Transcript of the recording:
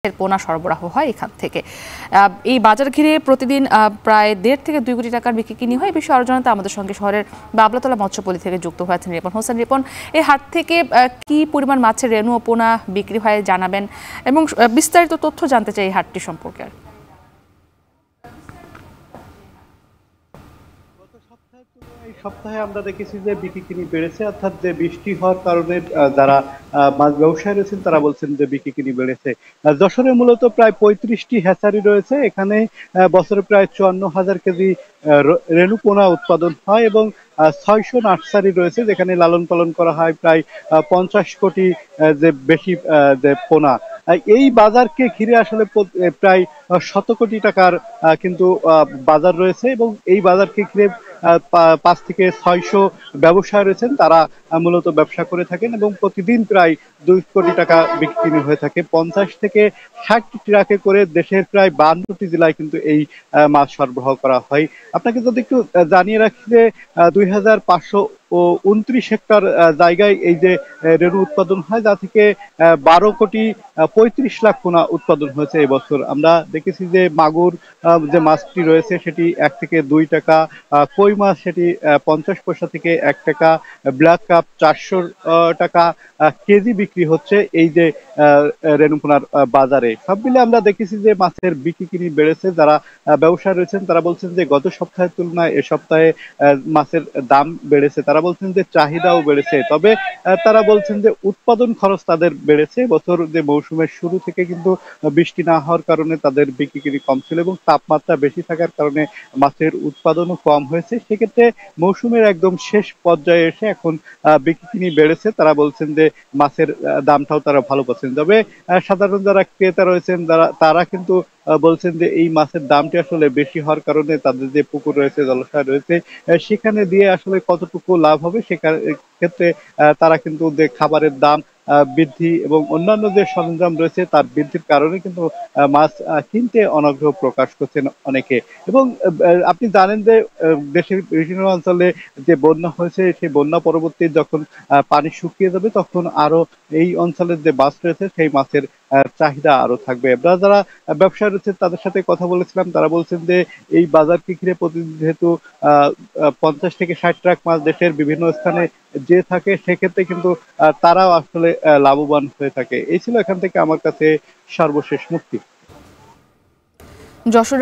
পোনা সরবরাহ হয় এখান থেকে। এই বাজার ঘিরে প্রতিদিন প্রায় 1.5 থেকে 2 কোটি টাকার বিক্রি কিনি হয়। এই বিষয়ে আরো জানাতে আমাদের সঙ্গে শহরের বাবলাতলা মৎস্যপল্লী থেকে যুক্ত হয়েছেন রিপন হোসেন। রিপন, এই হাট থেকে কি পরিমাণ মাছের রেণু ও পোনা বিক্রি হয় জানাবেন এবং বিস্তারিত তথ্য জানতে চাই এই হাটটি সম্পর্কে। এই সপ্তাহে আমরা দেখেছি যে বিক্রি কিনি বেড়েছে, অর্থাৎ যে বৃষ্টি হওয়ার কারণে যারা মাছ ব্যবসায়ী রয়েছেন তারা বলছেন যে বিক্রি কিনি বেড়েছে। যশোরে মূলত প্রায় 35টি হ্যাচারি রয়েছে। এখানে বছরে প্রায় 54,000 কেজি রেণু পোনা উৎপাদন হয় এবং 600 নার্সারি রয়েছে যেখানে লালন পালন করা হয় প্রায় 50 কোটি যে বেশি যে পোনা। এই বাজারকে ঘিরে আসলে প্রায় 100 কোটি টাকার কিন্তু বাজার রয়েছে এবং এই বাজারকে ঘিরে 5 থেকে 600 ব্যবসায়ী রয়েছেন, তারা মূলত ব্যবসা করে থাকেন এবং প্রতিদিন প্রায় 2 কোটি টাকা বিক্রি হয়ে থাকে। 50 থেকে 60 ট্রাকে করে দেশের প্রায় 52টি জেলায় কিন্তু এই মাছ সরবরাহ করা হয়। আপনাকে যদি একটু জানিয়ে রাখি যে 2529 হেক্টর জায়গায় এই যে রেণু উৎপাদন হয়, যা থেকে 12 কোটি 35 লাখ পোনা উৎপাদন হয়েছে এবছর। আমরা দেখেছি যে মাগুর যে মাছটি রয়েছে সেটি 1 থেকে 2 টাকা, কই মাছ সেটি 50 পয়সা থেকে 1 টাকা, ব্ল্যাক কাপ 400 টাকা কেজি বিক্রি হচ্ছে এই যে রেণুপোনার বাজারে। সব মিলে আমরা দেখেছি যে মাছের বিক্রি কিনি বেড়েছে। যারা ব্যবসায়ী রয়েছেন তারা বলছেন যে গত সপ্তাহের তুলনায় এ সপ্তাহে মাছের দাম বেড়েছে। তারা বলছেন যে চাহিদাও বেড়েছে, তবে তারা বলছেন যে উৎপাদন খরচ তাদের বেড়েছে। বছর যে মৌসুমের শুরু থেকে কিন্তু বৃষ্টি না হওয়ার কারণে তাদের বিক্রি কিনি কম ছিল এবং তাপমাত্রা বেশি থাকার কারণে মাছের উৎপাদনও কম হয়েছে। সেক্ষেত্রে মৌসুমের একদম শেষ পর্যায়ে এসে এখন বিক্রি কিনি বেড়েছে। তারা বলছেন যে মাছের দামটাও তারা ভালো পাচ্ছেন। তবে সাধারণ যারা ক্রেতা রয়েছেন তারা কিন্তু বলছেন যে এই মাছের দামটি আসলে বেশি হওয়ার কারণে তাদের যে পুকুর রয়েছে, জলাশয় রয়েছে, সেখানে দিয়ে আসলে কতটুকু লাভ হবে ক্ষেত্রে তারা কিন্তু যে খাবারের দাম বৃদ্ধি এবং অন্যান্য যে সরঞ্জাম রয়েছে তার বৃদ্ধির কারণে কিন্তু মাছ কিনতে অনাগ্রহ প্রকাশ করছেন অনেকে। এবং আপনি জানেন যে দেশের বিভিন্ন অঞ্চলে যে বন্যা হয়েছে, সেই বন্যা পরবর্তী যখন পানি শুকিয়ে যাবে তখন আরো এই অঞ্চলের যে মাছ রয়েছে সেই মাছের চাহিদা আরো থাকবে। আমরা যারা ব্যবসায়ী রয়েছে তাদের সাথে কথা বলেছিলাম, তারা বলছেন যে এই বাজারকে ঘিরে প্রতিদিন যেহেতু 50 থেকে 60 ট্রাক মাছ দেশের বিভিন্ন স্থানে যে থাকে, সেক্ষেত্রে কিন্তু তারাও আসলে লাভবান হয়ে থাকে। এই ছিল এখান থেকে আমার কাছে সর্বশেষ মুক্তি। যশোর